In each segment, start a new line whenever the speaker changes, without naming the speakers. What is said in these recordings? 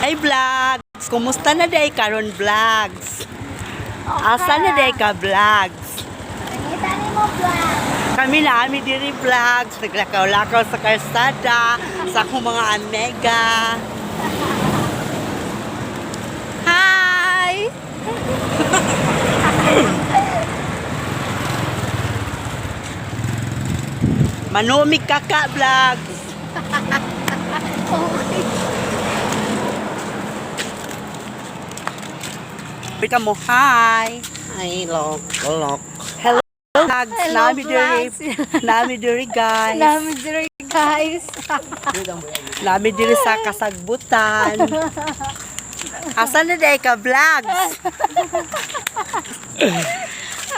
Hi vlogs! Kumusta na day karon vlogs? Asa na day ka vlogs?
Nakita ni mo vlog.
Kami na ami diri vlogs, naglakaw-lakaw sa karsada, sa akong mga anega. Hi! Manumig kaka vlogs. Pika mo, hi!
Ay, lok.
Hello vlogs,
Hello,
nami diri guys.
Nami diri guys.
Nami diri sa kasagbutan. Asa na day ka vlogs?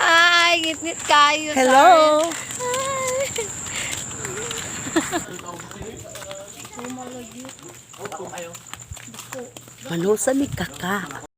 Ay, ngit-ngit kayo.
Hello! Manusa mi kaka.